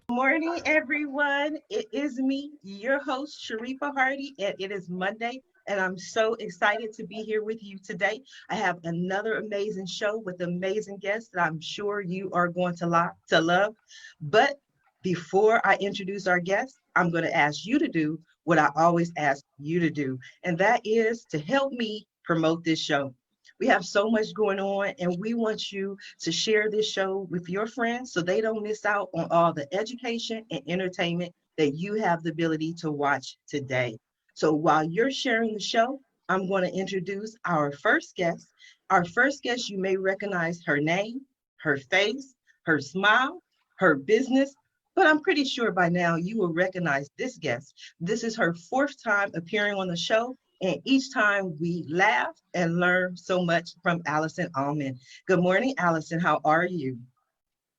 Morning, everyone. It is me, your host, Sharifa Hardy, and it is Monday, and I'm so excited to be here with you today. I have another amazing show with amazing guests that I'm sure you are going to love. But before I introduce our guests, I'm going to ask you to do what I always ask you to do, and that is to help me promote this show. We have so much going on, and we want you to share this show with your friends so they don't miss out on all the education and entertainment that you have the ability to watch today. So while you're sharing the show, I'm going to introduce our first guest. Our first guest, you may recognize her name, her face, her smile, her business, but I'm pretty sure by now you will recognize this guest. This is her fourth time appearing on the show, and each time we laugh and learn so much from Allison Almond. Good morning, Allison. How are you?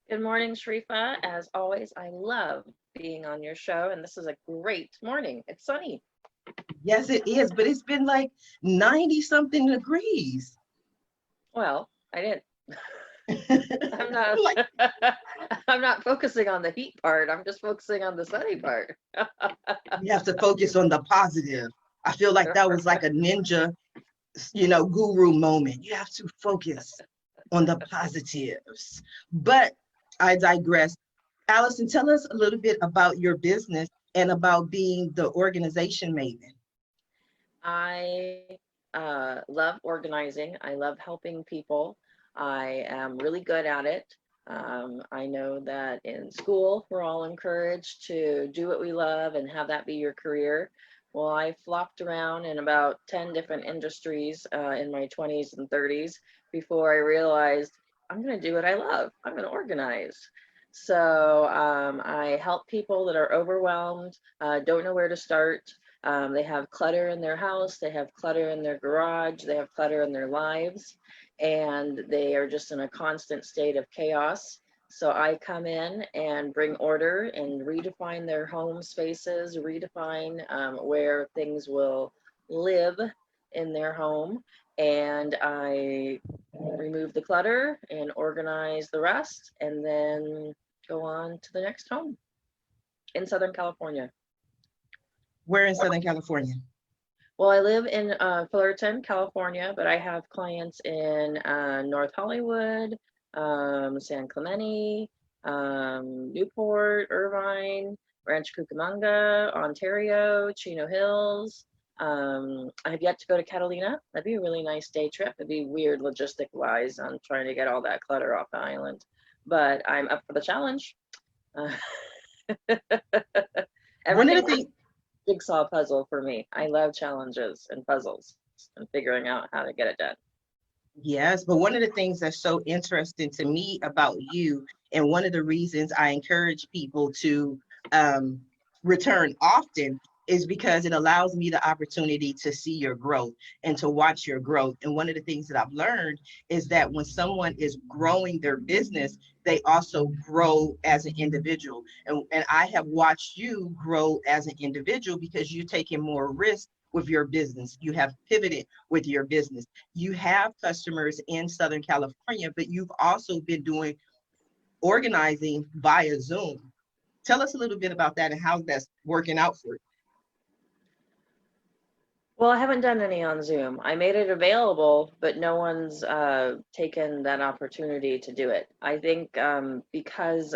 Good morning, Sharifa. As always, I love being on your show, and this is a great morning. It's sunny. Yes, it is, but it's been like 90 something degrees. Well, I didn't. I'm not. Like, I'm not focusing on the heat part. I'm just focusing on the sunny part. we have to focus on the positive. I feel like that was like a ninja, guru moment. You have to focus on the positives. But I digress. Allison, tell us a little bit about your business and about being the organization maven. I love organizing. I love helping people. I am really good at it. I know that in school, we're all encouraged to do what we love and have that be your career. Well, I flopped around in about 10 different industries in my 20s and 30s before I realized I'm going to do what I love. I'm going to organize. So I help people that are overwhelmed, don't know where to start. They have clutter in their house, they have clutter in their garage, they have clutter in their lives, and they are just in a constant state of chaos. So I come in and bring order and redefine their home spaces, redefine where things will live in their home. And I remove the clutter and organize the rest, and then go on to the next home in Southern California. We're in Southern California. Well, I live in Fullerton, California, but I have clients in North Hollywood, San Clemente, Newport, Irvine, Rancho Cucamonga, Ontario, Chino Hills. I have yet to go to Catalina. That'd be a really nice day trip. It'd be weird logistic wise on trying to get all that clutter off the island, but I'm up for the challenge. Uh, One of the everything things, jigsaw puzzle for me. I love challenges and puzzles and figuring out how to get it done. yes, but one of the things that's so interesting to me about you, and one of the reasons I encourage people to um, return often, is because it allows me the opportunity to see your growth and to watch your growth. And one of the things that I've learned is that when someone is growing their business, they also grow as an individual. And I have watched you grow as an individual because you're taking more risk with your business. You have pivoted with your business. You have customers in Southern California, but you've also been doing organizing via Zoom. Tell us a little bit about that and how that's working out for you. Well, I haven't done any on Zoom. I made it available, but no one's taken that opportunity to do it. I think because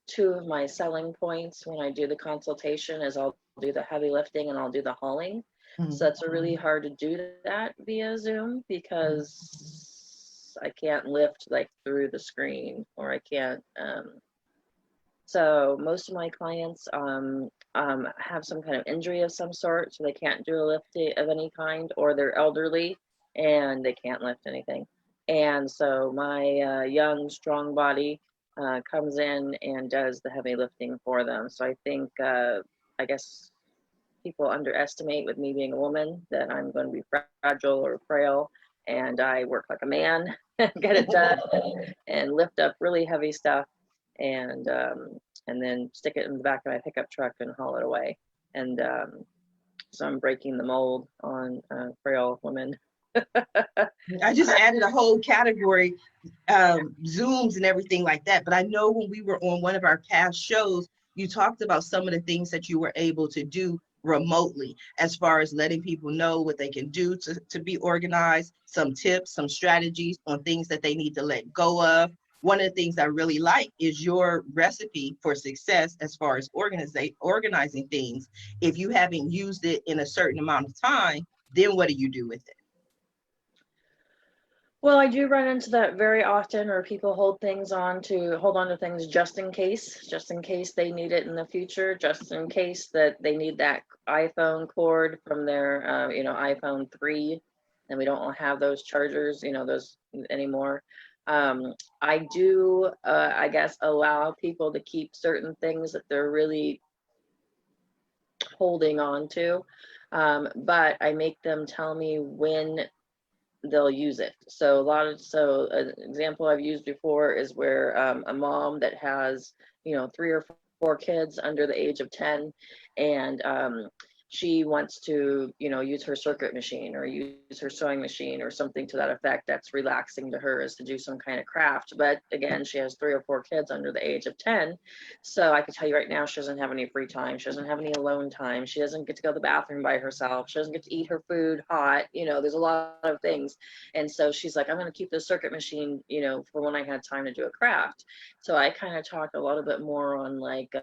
two of my selling points when I do the consultation is I'll do the heavy lifting and I'll do the hauling. So Mhm. it's really hard to do that via Zoom because I can't lift like through the screen, or I can't. So most of my clients have some kind of injury of some sort, so they can't do a lift of any kind, or they're elderly and they can't lift anything. And so my young, strong body comes in and does the heavy lifting for them. So I think, I guess people underestimate with me being a woman that I'm going to be fragile or frail, and I work like a man, get it done, and lift up really heavy stuff, and then stick it in the back of my pickup truck and haul it away. And so I'm breaking the mold on frail women. I just added a whole category, Zooms and everything like that. But I know when we were on one of our past shows, you talked about some of the things that you were able to do remotely, as far as letting people know what they can do to be organized, some tips, some strategies on things that they need to let go of. One of the things I really like is your recipe for success as far as organizing things. If you haven't used it in a certain amount of time, then what do you do with it? Well, I do run into that very often, where people hold on to things just in case they need it in the future, just in case that they need that iPhone cord from their, iPhone 3, and we don't have those chargers, those anymore. I do, I guess, allow people to keep certain things that they're really holding on to, but I make them tell me when they'll use it. So an example I've used before is where a mom that has, 3 or 4 kids under the age of 10, and she wants to, use her circuit machine or use her sewing machine or something to that effect that's relaxing to her, is to do some kind of craft. But again, she has 3 or 4 kids under the age of 10. So I can tell you right now, she doesn't have any free time. She doesn't have any alone time. She doesn't get to go to the bathroom by herself. She doesn't get to eat her food hot. There's a lot of things. And so she's like, I'm going to keep the circuit machine, for when I had time to do a craft. So I kind of talk a little bit more on like,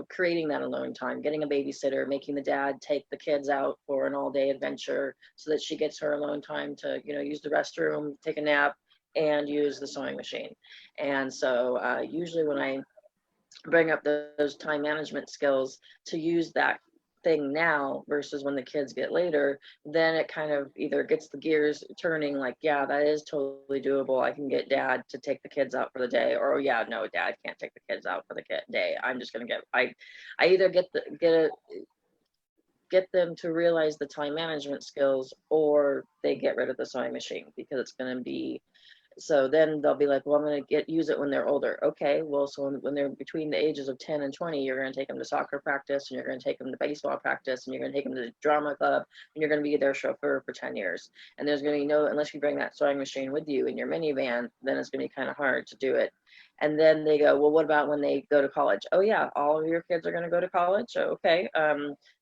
creating that alone time, getting a babysitter, making the dad take the kids out for an all-day adventure so that she gets her alone time to, use the restroom, take a nap, and use the sewing machine. And so usually when I bring up those time management skills to use that thing now versus when the kids get later, then it kind of either gets the gears turning, like, yeah, that is totally doable. I can get dad to take the kids out for the day, or, oh yeah, no, dad can't take the kids out for the day. I'm just gonna I either get them to realize the time management skills, or they get rid of the sewing machine, because it's going to be, so then they'll be like, well, I'm going to use it when they're older. Okay, well, so when they're between the ages of 10 and 20, you're going to take them to soccer practice, and you're going to take them to baseball practice, and you're going to take them to the drama club, and you're going to be their chauffeur for 10 years. And there's going to be unless you bring that sewing machine with you in your minivan, then it's going to be kind of hard to do it. And then they go, well, what about when they go to college? Oh yeah, all of your kids are going to go to college. Okay.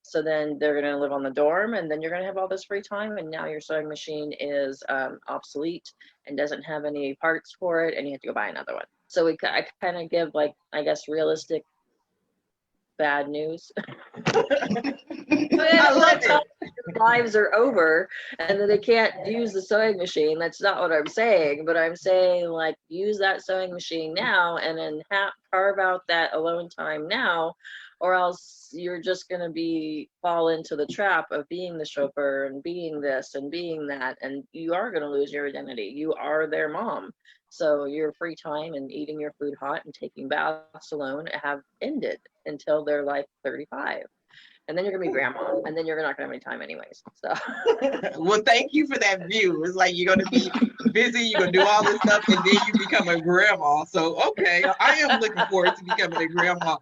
So then they're going to live on the dorm, and then you're going to have all this free time, and now your sewing machine is obsolete and doesn't have any parts for it, and you have to go buy another one. So I kind of give, like, I guess, realistic bad news. I love it. Lives are over and then they can't use the sewing machine. That's not what I'm saying, but I'm saying, like, use that sewing machine now, and then carve out that alone time now, or else you're just going to fall into the trap of being the chauffeur and being this and being that, and you are going to lose your identity. You are their mom. So your free time and eating your food hot and taking baths alone have ended until they're like 35. And then you're gonna be grandma, and then you're not gonna have any time anyways. So well, thank you for that view. It's like you're gonna be busy, you're gonna do all this stuff, and then you become a grandma. So okay, I am looking forward to becoming a grandma.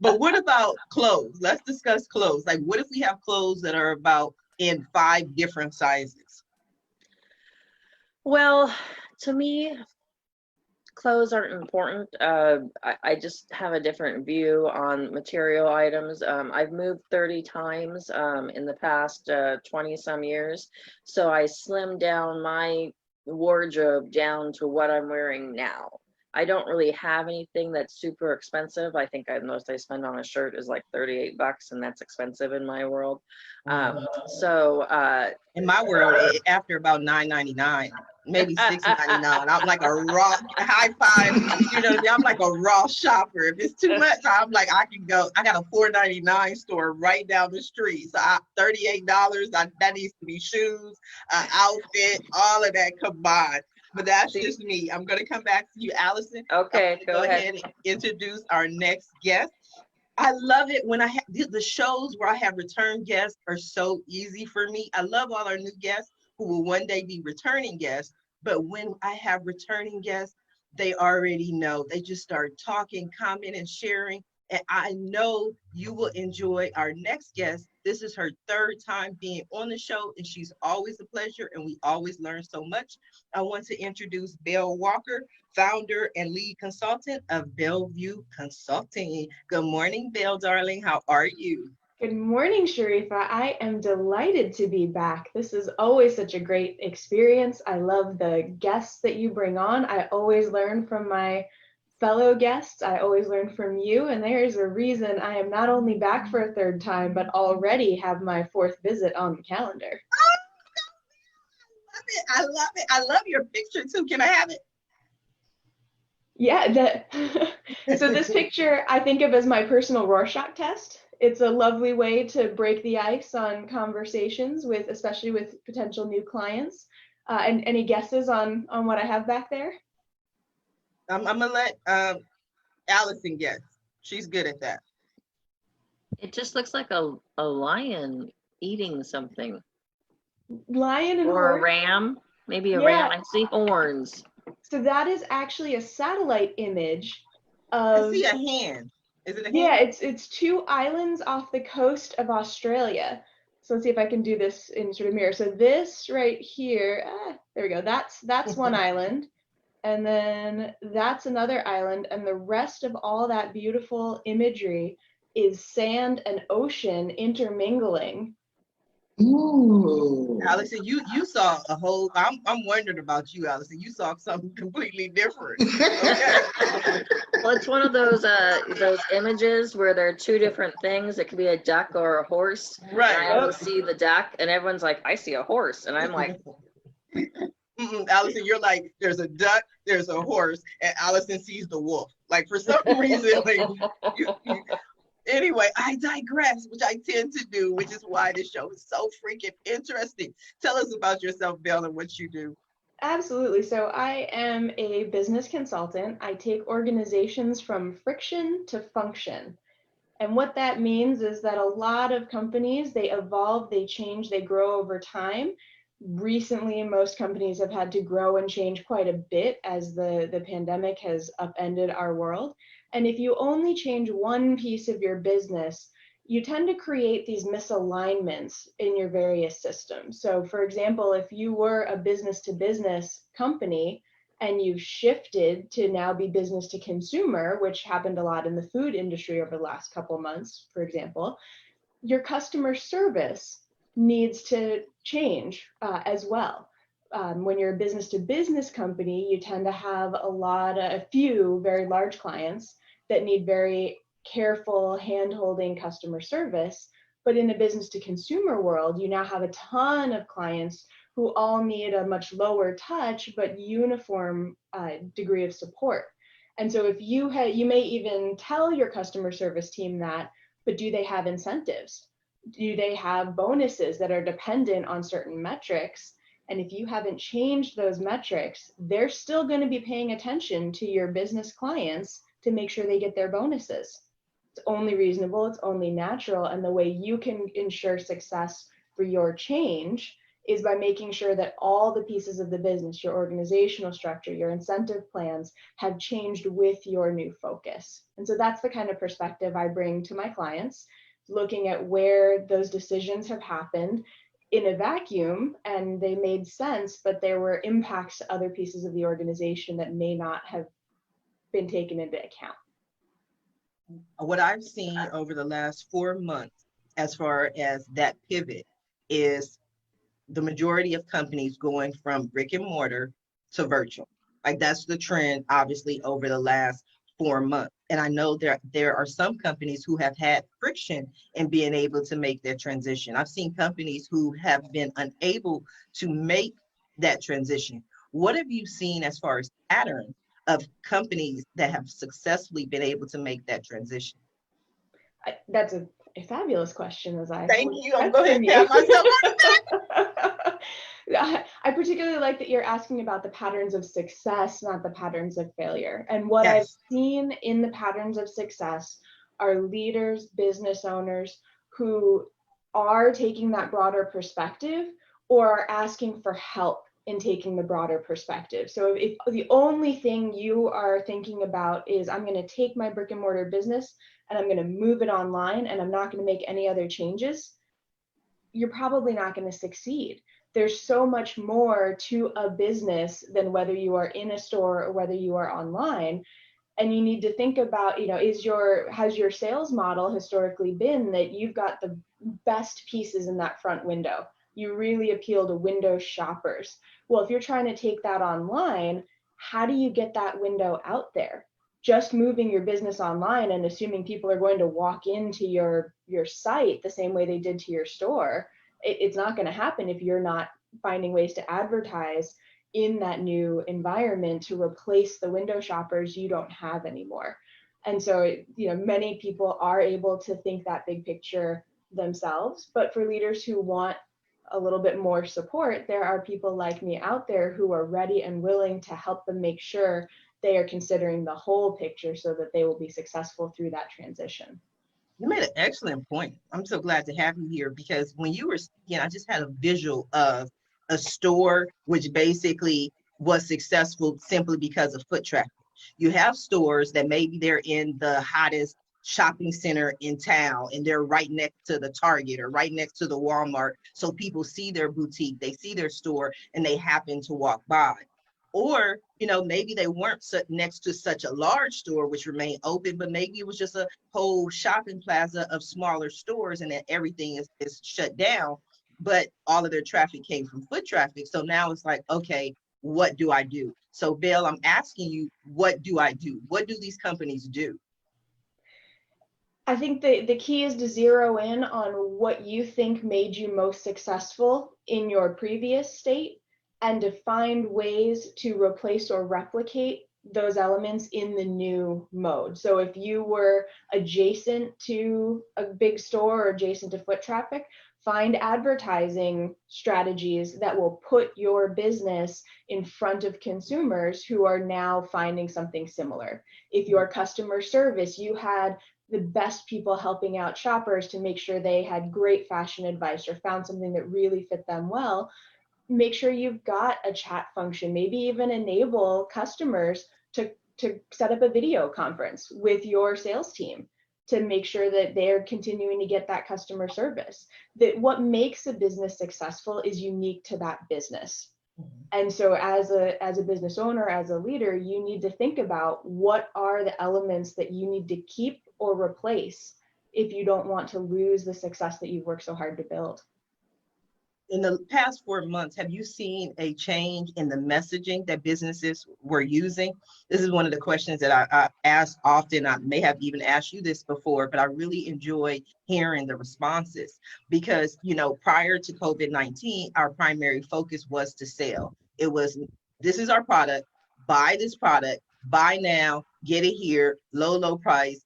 But what about clothes? Let's discuss clothes. Like, what if we have clothes that are about in 5 different sizes? Well, to me, clothes aren't important. I just have a different view on material items. I've moved 30 times in the past 20 some years. So I slimmed down my wardrobe down to what I'm wearing now. I don't really have anything that's super expensive. I think the most I spend on a shirt is like $38, and that's expensive in my world. In my world, after about $9.99, maybe $6.99, I'm like a raw high five. You know, I'm like a raw shopper. If it's too much, I'm like, I can go. I got a $4.99 store right down the street. So $38. That needs to be shoes, outfit, all of that combined. But that's just me. I'm going to come back to you, Allison. Okay, go ahead and introduce our next guest. I love it when I have the shows where I have return guests are so easy for me. I love all our new guests, who will one day be returning guests. But when I have returning guests, they already know. They just start talking, commenting, sharing. And I know you will enjoy our next guest. This is her third time being on the show, and she's always a pleasure, and we always learn so much. I want to introduce Belle Walker, founder and lead consultant of Belleview Consulting. Good morning, Belle, darling. How are you? Good morning, Sharifa. I am delighted to be back. This is always such a great experience. I love the guests that you bring on. I always learn from my fellow guests. I always learn from you. And there's a reason I am not only back for a third time, but already have my fourth visit on the calendar. I love it. I love your picture too. Can I have it? Yeah, so this picture I think of as my personal Rorschach test. It's a lovely way to break the ice on conversations with, especially with potential new clients. And any guesses on what I have back there? I'm gonna let Allison guess. She's good at that. It just looks like a lion eating something. Lion and Or a horse. ram. Maybe a Yeah. ram. I see horns. So that is actually a satellite image I of, see a hand. Is it a hand? yeah, it's two islands off the coast of Australia. So let's see if I can do this in sort of mirror. So this right here, there we go. That's one island. And then that's another island. And the rest of all that beautiful imagery is sand and ocean intermingling. Ooh. Allison, you saw a whole. I'm wondering about you, Allison. You saw something completely different. Okay. Well, it's one of those images where there are two different things. It could be a duck or a horse. Right. And I always see the duck, and everyone's like, "I see a horse," and I'm like, Allison, you're like, there's a duck, there's a horse, and Allison sees the wolf. Like for some reason, like, anyway, I digress, which I tend to do, which is why this show is so freaking interesting. Tell us about yourself, Belle, and what you do. Absolutely. So I am a business consultant. I take organizations from friction to function. And what that means is that a lot of companies, they evolve, they change, they grow over time. Recently, most companies have had to grow and change quite a bit as the pandemic has upended our world. And if you only change one piece of your business, you tend to create these misalignments in your various systems. So for example, if you were a business to business company and you've shifted to now be business to consumer, which happened a lot in the food industry over the last couple of months, for example, your customer service needs to change as well. When you're a business to business company, you tend to have a few very large clients that need very careful hand-holding customer service. But in a business to consumer world, you now have a ton of clients who all need a much lower touch but uniform degree of support. And so if you may even tell your customer service team that, but do they have incentives? Do they have bonuses that are dependent on certain metrics? And if you haven't changed those metrics, they're still going to be paying attention to your business clients to make sure they get their bonuses. It's only reasonable, it's only natural. And the way you can ensure success for your change is by making sure that all the pieces of the business, your organizational structure, your incentive plans have changed with your new focus. And so that's the kind of perspective I bring to my clients, looking at where those decisions have happened in a vacuum and they made sense, but there were impacts to other pieces of the organization that may not have been taken into account. What I've seen over the last 4 months, as far as that pivot, is the majority of companies going from brick and mortar to virtual. Like that's the trend, obviously, over the last 4 months. And I know there are some companies who have had friction in being able to make their transition. I've seen companies who have been unable to make that transition. What have you seen as far as patterns of companies that have successfully been able to make that transition? That's a fabulous question, as I Thank you. I'm going to pat myself on the back. I particularly like that you're asking about the patterns of success, not the patterns of failure. And what Yes. I've seen in the patterns of success are leaders, business owners who are taking that broader perspective, or are asking for help in taking the broader perspective. So if the only thing you are thinking about is, I'm going to take my brick and mortar business and I'm going to move it online and I'm not going to make any other changes, you're probably not going to succeed. There's so much more to a business than whether you are in a store or whether you are online. And you need to think about, has your sales model historically been that you've got the best pieces in that front window? You really appeal to window shoppers. Well, if you're trying to take that online, how do you get that window out there? Just moving your business online and assuming people are going to walk into your site the same way they did to your store, it's not going to happen if you're not finding ways to advertise in that new environment to replace the window shoppers you don't have anymore. And so, many people are able to think that big picture themselves, but for leaders who want a little bit more support, there are people like me out there who are ready and willing to help them make sure they are considering the whole picture so that they will be successful through that transition. You made an excellent point. I'm so glad to have you here because when you were speaking, I just had a visual of a store which basically was successful simply because of foot traffic. You have stores that maybe they're in the hottest shopping center in town and they're right next to the Target or right next to the Walmart. So people see their boutique, they see their store, and they happen to walk by. Or, maybe they weren't next to such a large store which remained open, but maybe it was just a whole shopping plaza of smaller stores and then everything is shut down. But all of their traffic came from foot traffic. So now it's like, okay, what do I do? So Belle, I'm asking you, what do I do? What do these companies do? I think the key is to zero in on what you think made you most successful in your previous state and to find ways to replace or replicate those elements in the new mode. So if you were adjacent to a big store or adjacent to foot traffic, find advertising strategies that will put your business in front of consumers who are now finding something similar. If your customer service, you had the best people helping out shoppers to make sure they had great fashion advice or found something that really fit them well, make sure you've got a chat function, maybe even enable customers to set up a video conference with your sales team to make sure that they're continuing to get that customer service. That what makes a business successful is unique to that business. And so as a business owner, as a leader, you need to think about what are the elements that you need to keep or replace if you don't want to lose the success that you've worked so hard to build. In the past 4 months, have you seen a change in the messaging that businesses were using? This is one of the questions that I ask often. I may have even asked you this before, but I really enjoy hearing the responses because, prior to COVID-19, our primary focus was to sell. It was, this is our product, buy this product, buy now, get it here, low price,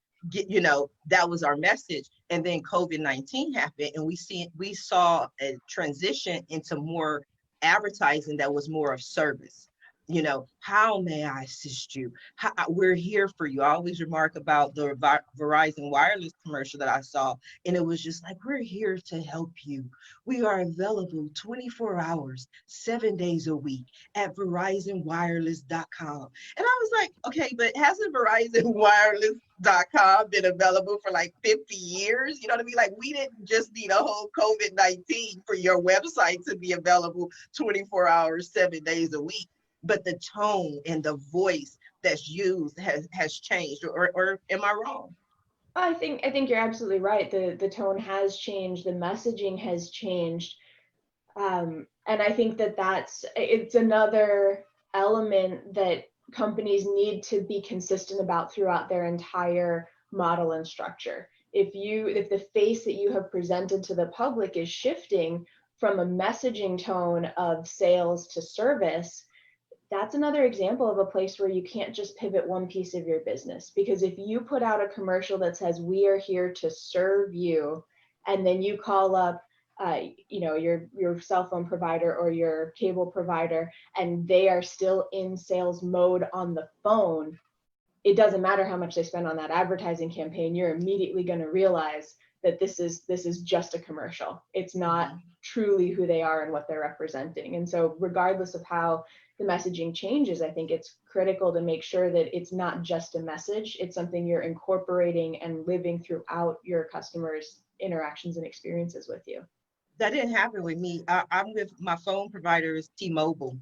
that was our message. And then COVID-19 happened and we saw a transition into more advertising that was more of service. How may I assist you? We're here for you. I always remark about the Verizon wireless commercial that I saw, and it was just like, we're here to help you. We are available 24 hours, 7 days a week at verizonwireless.com. And I was like, okay, but hasn't verizonwireless.com been available for like 50 years? You know what I mean? Like, we didn't just need a whole COVID-19 for your website to be available 24 hours, 7 days a week. But the tone and the voice that's used has changed, or am I wrong? I think you're absolutely right. The tone has changed, the messaging has changed, and I think it's another element that companies need to be consistent about throughout their entire model and structure. If the face that you have presented to the public is shifting from a messaging tone of sales to service, that's another example of a place where you can't just pivot one piece of your business. Because if you put out a commercial that says, we are here to serve you, and then you call up your cell phone provider or your cable provider, and they are still in sales mode on the phone, it doesn't matter how much they spend on that advertising campaign, you're immediately going to realize that this is just a commercial. It's not truly who they are and what they're representing. And so regardless of how the messaging changes, I think it's critical to make sure that it's not just a message, it's something you're incorporating and living throughout your customers' interactions and experiences with you. That didn't happen with me. I'm with my phone provider is T-Mobile,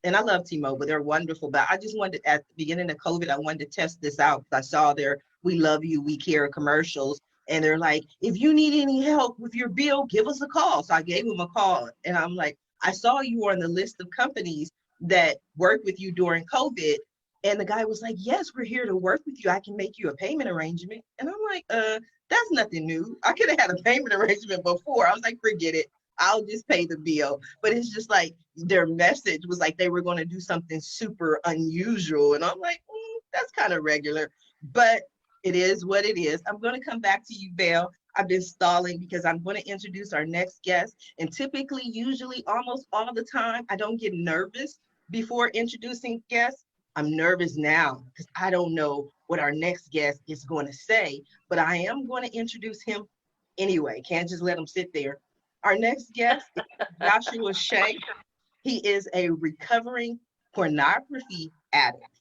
and I love T-Mobile. They're wonderful. But I just wanted at the beginning of COVID, I wanted to test this out because I saw their "We love you, we care" commercials, and they're like, "If you need any help with your bill, give us a call." So I gave them a call, and I'm like, "I saw you were on the list of companies that worked with you during COVID." And the guy was like, "Yes, we're here to work with you. I can make you a payment arrangement." And I'm like, that's nothing new. I could have had a payment arrangement before. I was like, forget it. I'll just pay the bill." But it's just like their message was like they were going to do something super unusual. And I'm like, that's kind of regular. But it is what it is. I'm going to come back to you, Belle. I've been stalling because I'm going to introduce our next guest. And typically, usually, almost all the time, I don't get nervous before introducing guests. I'm nervous now because I don't know what our next guest is going to say, but I am going to introduce him anyway. Can't just let him sit there. Our next guest is Joshua Shea. He is a recovering pornography addict,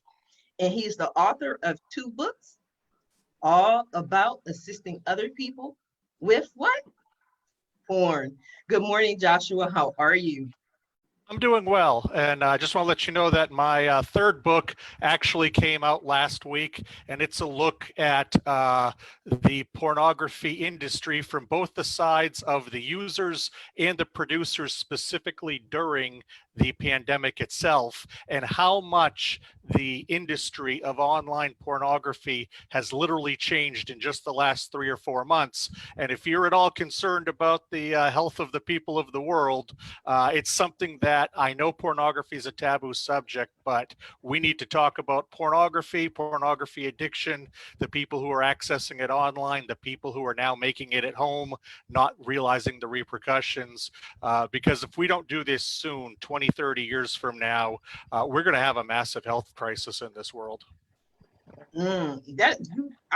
and he is the author of 2 books, all about assisting other people with what? Porn. Good morning, Joshua. How are you? I'm doing well, and I just want to let you know that my third book actually came out last week, and it's a look at the pornography industry from both the sides of the users and the producers, specifically during the pandemic itself, and how much the industry of online pornography has literally changed in just the last 3 or 4 months. And if you're at all concerned about the health of the people of the world, it's something that I know pornography is a taboo subject, but we need to talk about pornography addiction, the people who are accessing it online, the people who are now making it at home, not realizing the repercussions. Because if we don't do this soon, 20, 30 years from now, we're going to have a massive health crisis in this world. I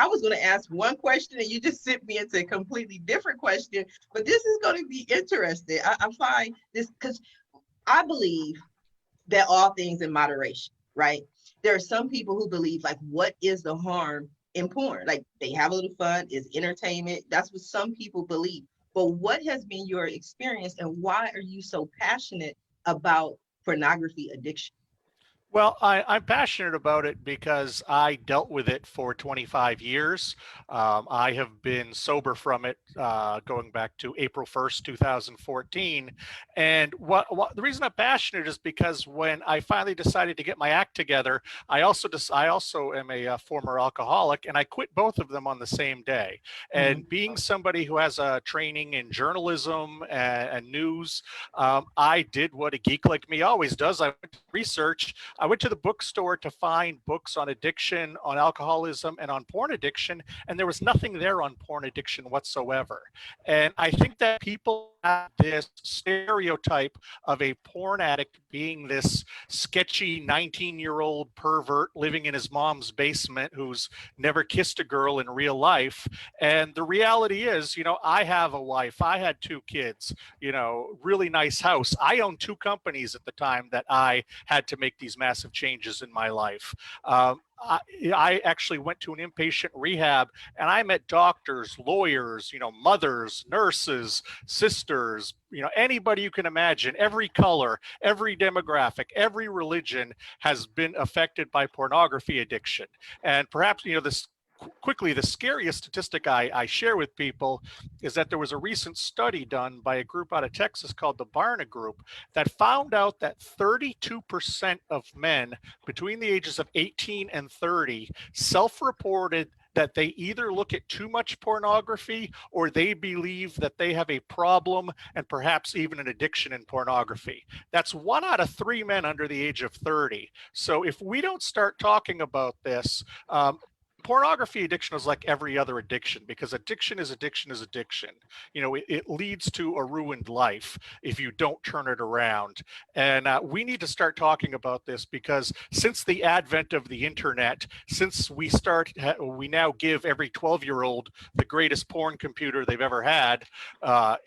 was going to ask one question and you just sent me into a completely different question, but this is going to be interesting. I find this because I believe that all things in moderation, right? There are some people who believe like, what is the harm in porn? Like they have a little fun, it's entertainment. That's what some people believe. But what has been your experience and why are you so passionate about pornography addiction? Well, I'm passionate about it because I dealt with it for 25 years. I have been sober from it going back to April 1st, 2014. And the reason I'm passionate is because when I finally decided to get my act together, I also am a former alcoholic, and I quit both of them on the same day. And being somebody who has a training in journalism and news, I did what a geek like me always does. I went to research. I went to the bookstore to find books on addiction, on alcoholism, and on porn addiction, and there was nothing there on porn addiction whatsoever. And I think that people have this stereotype of a porn addict being this sketchy 19-year-old pervert living in his mom's basement who's never kissed a girl in real life. And the reality is, I have a wife, I had 2 kids, really nice house. I owned 2 companies at the time that I had to make these massive changes in my life. I actually went to an inpatient rehab and I met doctors, lawyers, mothers, nurses, sisters, anybody you can imagine, every color, every demographic, every religion has been affected by pornography addiction. And perhaps, the scariest statistic I share with people is that there was a recent study done by a group out of Texas called the Barna Group that found out that 32% of men between the ages of 18 and 30 self-reported that they either look at too much pornography or they believe that they have a problem and perhaps even an addiction in pornography. That's 1 out of 3 men under the age of 30. So if we don't start talking about this, pornography addiction is like every other addiction, because addiction is addiction is addiction. It leads to a ruined life if you don't turn it around. And we need to start talking about this, because since the advent of the internet, since we now give every 12-year-old the greatest porn computer they've ever had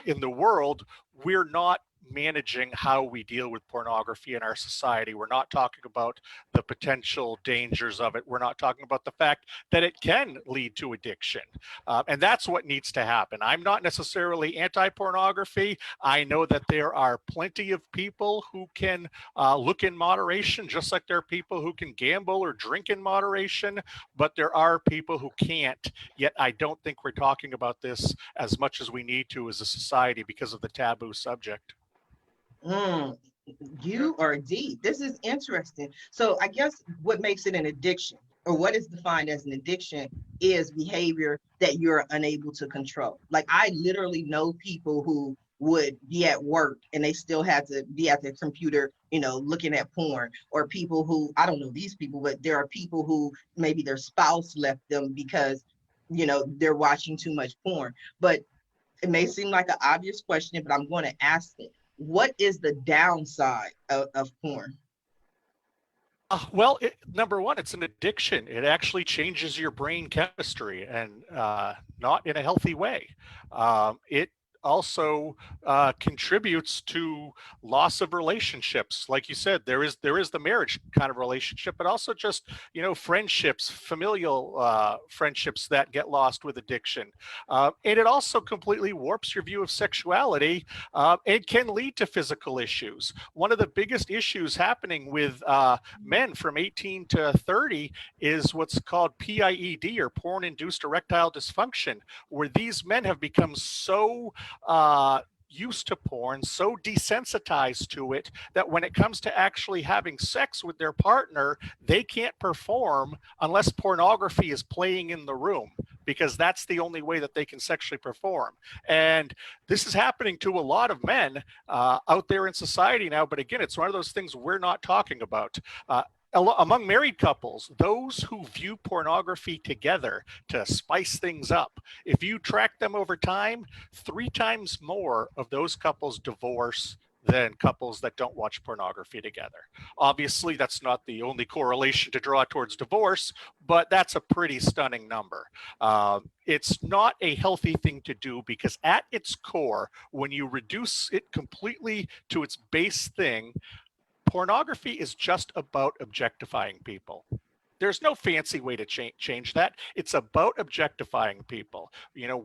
in the world, we're not managing how we deal with pornography in our society. We're not talking about the potential dangers of it. We're not talking about the fact that it can lead to addiction. And that's what needs to happen. I'm not necessarily anti-pornography. I know that there are plenty of people who can look in moderation, just like there are people who can gamble or drink in moderation, but there are people who can't. Yet I don't think we're talking about this as much as we need to as a society because of the taboo subject. You are deep. This is interesting. So I guess what makes it an addiction, or what is defined as an addiction, is behavior that you're unable to control. Like, I literally know people who would be at work and they still had to be at their computer, looking at porn, or people who, I don't know these people, but there are people who maybe their spouse left them because, they're watching too much porn. But it may seem like an obvious question, but I'm going to ask it. What is the downside of porn? Well, number one, it's an addiction. It actually changes your brain chemistry, and not in a healthy way. It also contributes to loss of relationships. Like you said, there is the marriage kind of relationship, but also just friendships, familial friendships that get lost with addiction. And it also completely warps your view of sexuality. It can lead to physical issues. One of the biggest issues happening with men from 18 to 30 is what's called PIED, or porn-induced erectile dysfunction, where these men have become so used to porn, so desensitized to it, that when it comes to actually having sex with their partner, they can't perform unless pornography is playing in the room, because that's the only way that they can sexually perform. And this is happening to a lot of men out there in society now. But again, it's one of those things we're not talking about. Among married couples, those who view pornography together to spice things up, if you track them over time, 3 times more of those couples divorce than couples that don't watch pornography together. Obviously, that's not the only correlation to draw towards divorce, but that's a pretty stunning number. It's not a healthy thing to do, because at its core, when you reduce it completely to its base thing, pornography is just about objectifying people. There's no fancy way to change that. It's about objectifying people.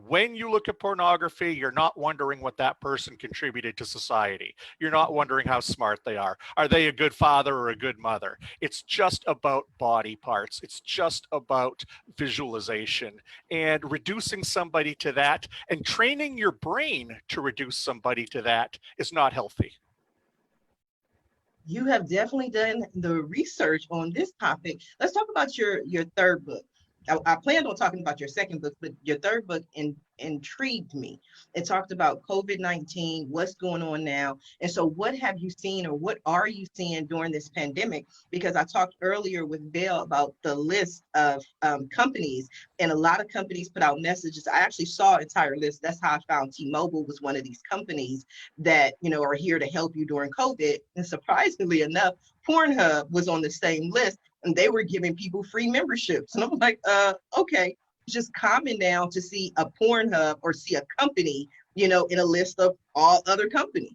When you look at pornography, you're not wondering what that person contributed to society. You're not wondering how smart they are. Are they a good father or a good mother? It's just about body parts. It's just about visualization. And reducing somebody to that and training your brain to reduce somebody to that is not healthy. You have definitely done the research on this topic. Let's talk about your third book. I planned on talking about your second book, but your third book intrigued me. It talked about COVID-19, what's going on now. And so what have you seen, or what are you seeing during this pandemic? Because I talked earlier with Belle about the list of companies, and a lot of companies put out messages. I actually saw an entire list. That's how I found T-Mobile was one of these companies that, are here to help you during COVID. And surprisingly enough, Pornhub was on the same list, and they were giving people free memberships. And I'm like, okay. It's just common now to see a Pornhub or see a company, in a list of all other companies.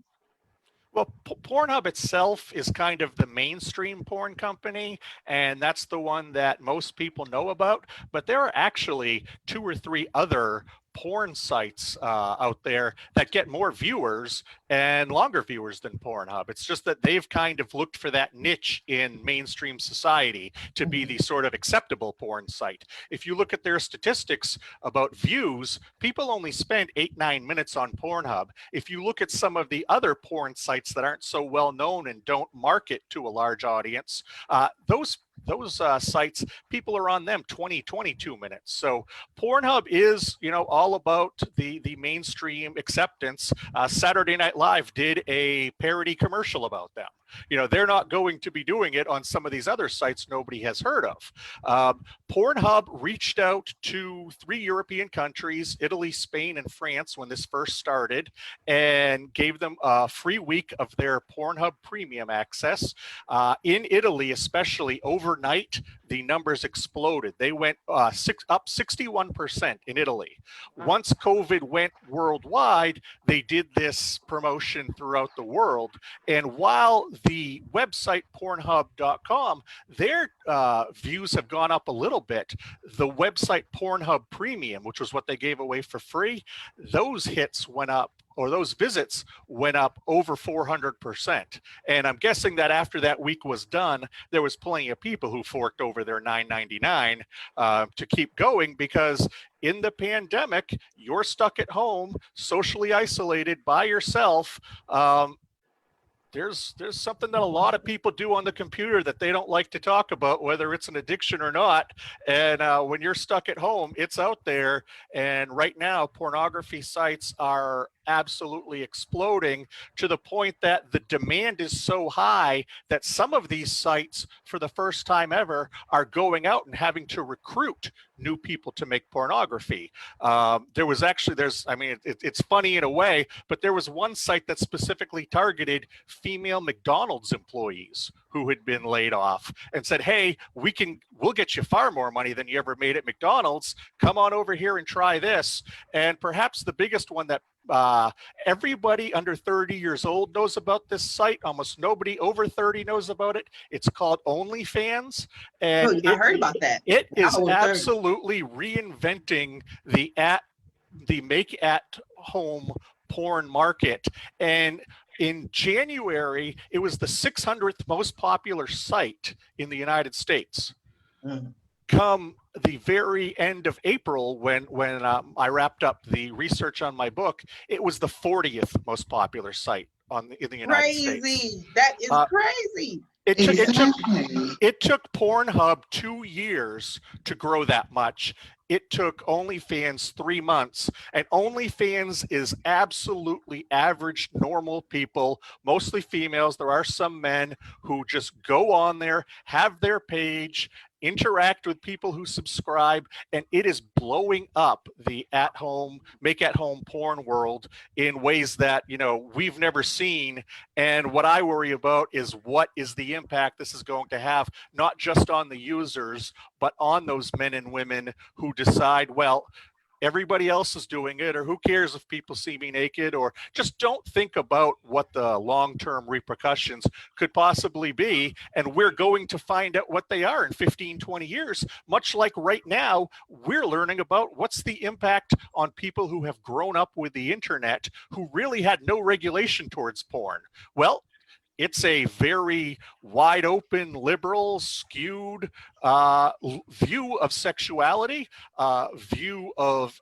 Well, Pornhub itself is kind of the mainstream porn company, and that's the one that most people know about. But there are actually 2 or 3 other porn sites out there that get more viewers and longer viewers than Pornhub. It's just that they've kind of looked for that niche in mainstream society to be the sort of acceptable porn site. If you look at their statistics about views, people only spend 8-9 minutes on Pornhub. If you look at some of the other porn sites that aren't so well known and don't market to a large audience, those sites, people are on them 20-22 minutes. So Pornhub is all about the mainstream acceptance. Saturday Night Live did a parody commercial about them. They're not going to be doing it on some of these other sites nobody has heard of. Pornhub reached out to 3 European countries, Italy, Spain, and France, when this first started, and gave them a free week of their Pornhub premium access. In Italy, especially overnight, the numbers exploded. They went up 61% in Italy. Once COVID went worldwide, they did this promotion throughout the world. And while the website Pornhub.com, their views have gone up a little bit, the website Pornhub Premium, which was what they gave away for free, those hits went up, or those visits went up over 400%. And I'm guessing that after that week was done, there was plenty of people who forked over their $9.99 to keep going, because in the pandemic, you're stuck at home, socially isolated by yourself. There's something that a lot of people do on the computer that they don't like to talk about, whether it's an addiction or not. And when you're stuck at home, it's out there. And right now, pornography sites are absolutely exploding, to the point that the demand is so high that some of these sites, for the first time ever, are going out and having to recruit new people to make pornography. It's funny in a way, but there was one site that specifically targeted female McDonald's employees who had been laid off, and said, hey, we'll get you far more money than you ever made at McDonald's. Come on over here and try this. And perhaps the biggest one that everybody under 30 years old knows about this site. Almost nobody over 30 knows about it. It's called OnlyFans. And I heard about that. It is absolutely reinventing the make at home porn market. And in January, it was the 600th most popular site in the United States. Mm. Come the very end of April, when I wrapped up the research on my book, it was the 40th most popular site in the United States. Crazy. That is crazy. It took Pornhub 2 years to grow that much. It took OnlyFans 3 months, and OnlyFans is absolutely average, normal people, mostly females. There are some men who just go on there, have their page, interact with people who subscribe, and it is blowing up the make at home porn world in ways that we've never seen. And what I worry about is, what is the impact this is going to have, not just on the users, but on those men and women who decide, well, everybody else is doing it, or who cares if people see me naked, or just don't think about what the long-term repercussions could possibly be. And we're going to find out what they are in 15, 20 years, much like right now, we're learning about what's the impact on people who have grown up with the internet, who really had no regulation towards porn. Well, it's a very wide open, liberal, skewed view of sexuality, view of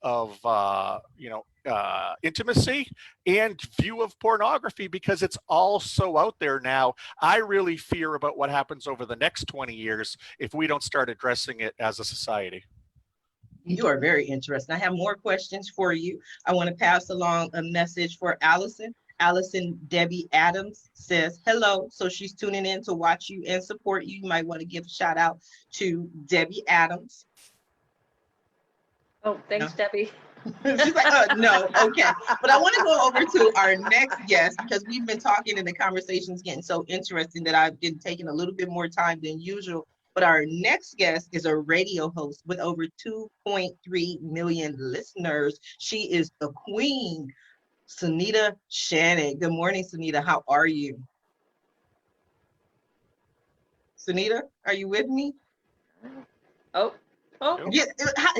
intimacy, and view of pornography, because it's all so out there now. I really fear about what happens over the next 20 years if we don't start addressing it as a society. You are very interesting. I have more questions for you. I want to pass along a message for Allison. Allison Debbie Adams says hello. So she's tuning in to watch you and support you. You might want to give a shout out to Debbie Adams. Oh, thanks, No. Debbie. She's like, no, okay. But I want to go over to our next guest, because we've been talking and the conversation's getting so interesting that I've been taking a little bit more time than usual. But our next guest is a radio host with over 2.3 million listeners. She is the queen, Suneeta Shannon. Good morning, Suneeta. How are you? Suneeta, are you with me? Oh. Yeah,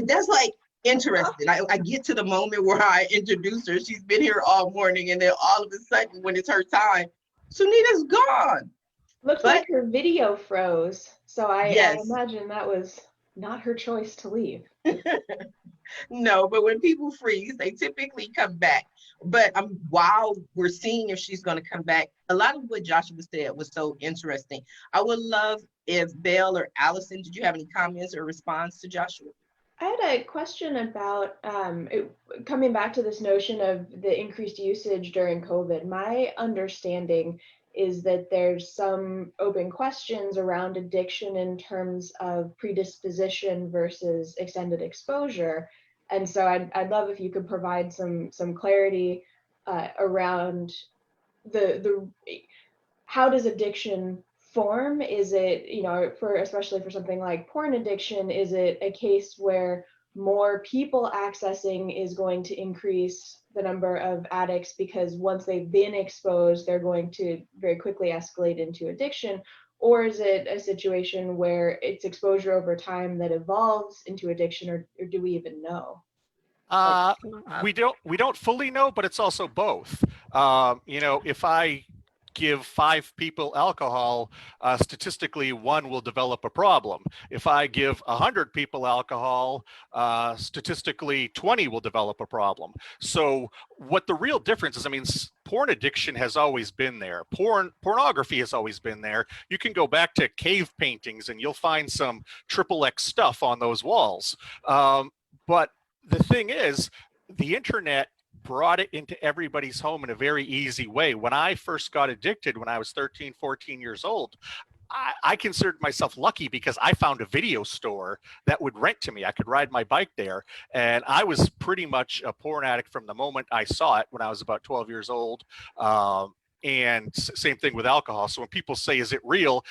that's like interesting. I get to the moment where I introduce her. She's been here all morning, and then all of a sudden, when it's her time, Suneeta's gone. Looks like her video froze. So I Yes. imagine that was not her choice to leave. No, but when people freeze, they typically come back. But while we're seeing if she's going to come back, a lot of what Joshua said was so interesting. I would love if Belle or Allison, did you have any comments or response to Joshua? I had a question about coming back to this notion of the increased usage during COVID. My understanding is that there's some open questions around addiction in terms of predisposition versus extended exposure. And so I'd love if you could provide some clarity around the how does addiction form? Is it, you know, for especially for something like porn addiction, is it a case where more people accessing is going to increase the number of addicts because once they've been exposed, they're going to very quickly escalate into addiction? Or is it a situation where it's exposure over time that evolves into addiction, or do we even know? Uh, we don't fully know, but it's also both. You know, if I give 5 people alcohol, statistically 1 will develop a problem. If I give 100 people alcohol, statistically 20 will develop a problem. So what the real difference is, I mean, porn addiction has always been there. Pornography has always been there. You can go back to cave paintings and you'll find some XXX stuff on those walls. But the thing is, the internet brought it into everybody's home in a very easy way. When I first got addicted, when I was 13, 14 years old, I considered myself lucky because I found a video store that would rent to me. I could ride my bike there. And I was pretty much a porn addict from the moment I saw it when I was about 12 years old. And same thing with alcohol. So when people say, is it real?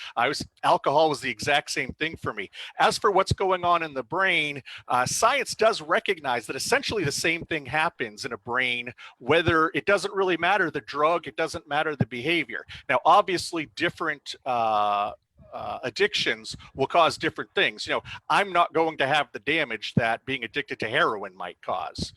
Alcohol was the exact same thing for me. As for what's going on in the brain, science does recognize that essentially the same thing happens in a brain, whether it doesn't really matter the drug, it doesn't matter the behavior. Now, obviously different addictions will cause different things. You know, I'm not going to have the damage that being addicted to heroin might cause.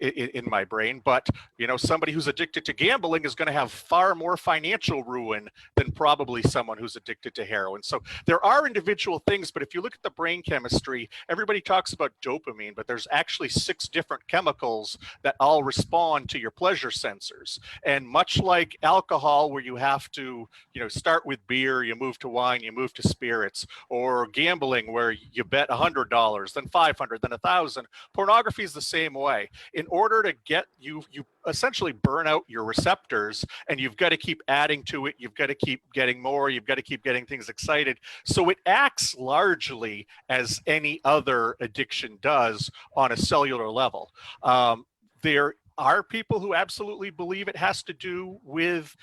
In my brain, but you know, somebody who's addicted to gambling is going to have far more financial ruin than probably someone who's addicted to heroin. So there are individual things, but if you look at the brain chemistry, everybody talks about dopamine, but there's actually 6 different chemicals that all respond to your pleasure sensors. And much like alcohol, where you have to, you know, start with beer, you move to wine, you move to spirits, or gambling where you bet $100, then 500, then 1,000, pornography is the same way. In order to get you essentially burn out your receptors, and you've got to keep adding to it. You've got to keep getting more. You've got to keep getting things excited. So it acts largely as any other addiction does on a cellular level. There are people who absolutely believe it has to do with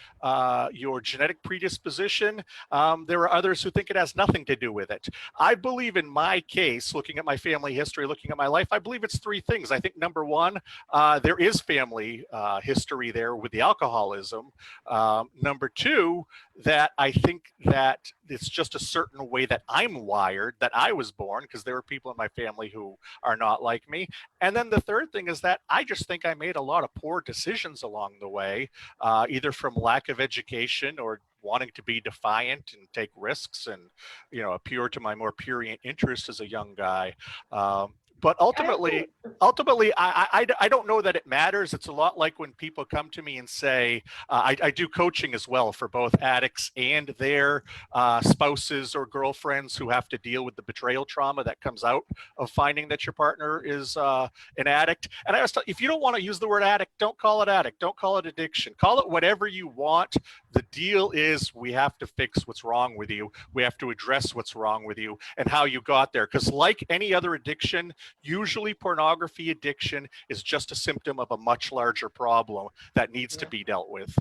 your genetic predisposition. There are others who think it has nothing to do with it. I believe in my case, looking at my family history, looking at my life, I believe it's 3 things. I think number 1, there is family history there with the alcoholism. Number 2, that I think that it's just a certain way that I'm wired, that I was born, because there are people in my family who are not like me. And then the third thing is that I just think I made a lot of poor decisions along the way, either from lack of education or wanting to be defiant and take risks and, you know, appeal to my more prurient interest as a young guy. But ultimately, I don't know that it matters. It's a lot like when people come to me and say, I do coaching as well for both addicts and their spouses or girlfriends who have to deal with the betrayal trauma that comes out of finding that your partner is an addict. And I was if you don't want to use the word addict, don't call it addict. Don't call it addiction. Call it whatever you want. The deal is we have to fix what's wrong with you. We have to address what's wrong with you and how you got there. Because like any other addiction, usually pornography addiction is just a symptom of a much larger problem that needs to be dealt with.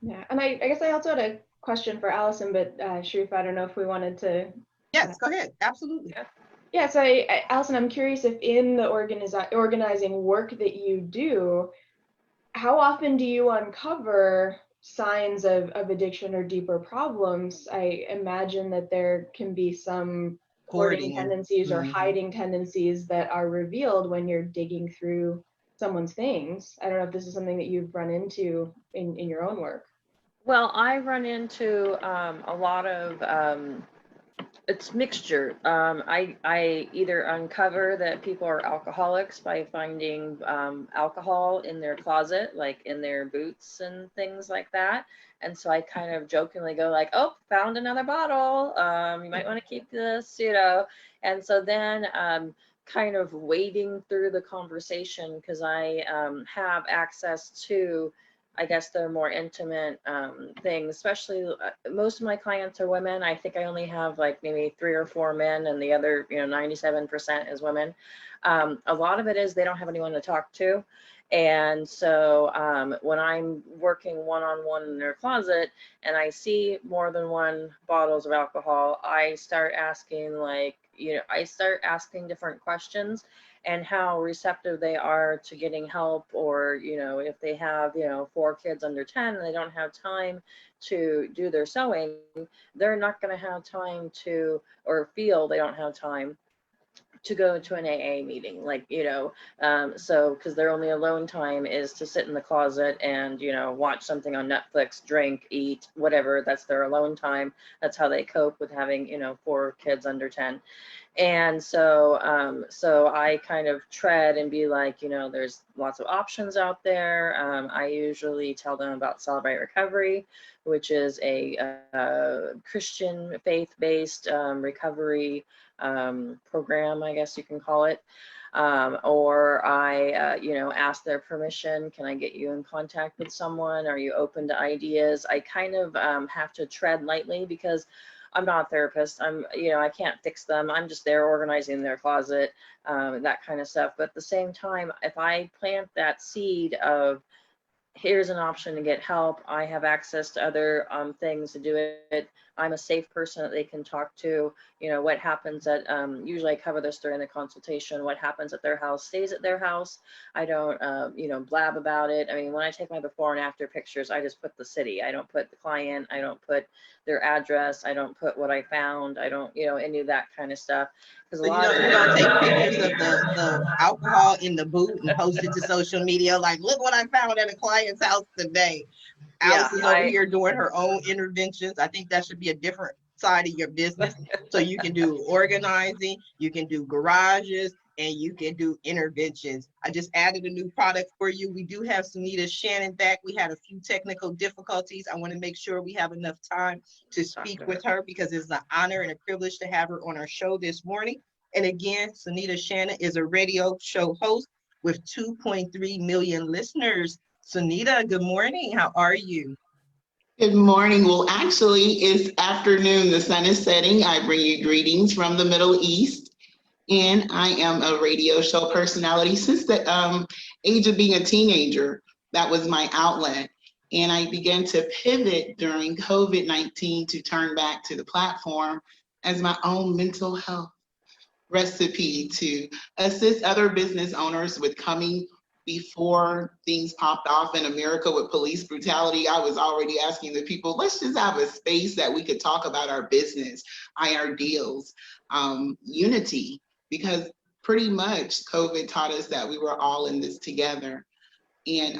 Yeah, and I guess I also had a question for Allison, but Sharif, I don't know if we wanted to. Yes, go ahead. Absolutely. Yeah, so Allison, I'm curious if in the organizing work that you do, how often do you uncover signs of addiction or deeper problems? I imagine that there can be some hoarding tendencies or hiding tendencies that are revealed when you're digging through someone's things. I don't know if this is something that you've run into in your own work. Well, I run into a lot of it's mixture. I either uncover that people are alcoholics by finding alcohol in their closet, like in their boots and things like that. And so I kind of jokingly go like, oh, found another bottle. You might want to keep this, you know. And so then kind of wading through the conversation, because I have access to, I guess they're more intimate things, especially most of my clients are women. I think I only have like maybe 3 or 4 men, and the other, 97% is women. A lot of it is they don't have anyone to talk to. And so when I'm working one-on-one in their closet and I see more than one bottles of alcohol, I start asking different questions and how receptive they are to getting help, or, if they have, 4 kids under 10 and they don't have time to do their sewing, they're not going to have time to, or feel they don't have time to go to an AA meeting, so because their only alone time is to sit in the closet and, watch something on Netflix, drink, eat, whatever. That's their alone time. That's how they cope with having, 4 kids under 10. And so I kind of tread and be like, there's lots of options out there. I usually tell them about Celebrate Recovery, which is a Christian faith-based recovery program, I guess you can call it. Or I, ask their permission. Can I get you in contact with someone? Are you open to ideas? I kind of have to tread lightly because I'm not a therapist. I can't fix them. I'm just there organizing their closet, that kind of stuff. But at the same time, if I plant that seed of, here's an option to get help, I have access to other things to do it, I'm a safe person that they can talk to, what happens at, usually I cover this during the consultation, what happens at their house stays at their house. I don't, blab about it. I mean, when I take my before and after pictures, I just put the city. I don't put the client. I don't put their address. I don't put what I found. I don't, any of that kind of stuff. So you don't take pictures of the alcohol in the boot and post it to social media, like, look what I found at a client's house today. Allison's over here doing her own interventions. I think that should be a different side of your business. So you can do organizing, you can do garages, and you can do interventions. I just added a new product for you. We do have Suneeta Shannon back. We had a few technical difficulties. I want to make sure we have enough time to speak with her because it's an honor and a privilege to have her on our show this morning. And again, Suneeta Shannon is a radio show host with 2.3 million listeners. Suneeta, good morning. How are you? Good morning. Well, actually, it's afternoon. The sun is setting. I bring you greetings from the Middle East. And I am a radio show personality since the age of being a teenager. That was my outlet. And I began to pivot during COVID-19 to turn back to the platform as my own mental health recipe to assist other business owners with coming. Before things popped off in America with police brutality, I was already asking the people, let's just have a space that we could talk about our business, our deals, unity, because pretty much COVID taught us that we were all in this together. And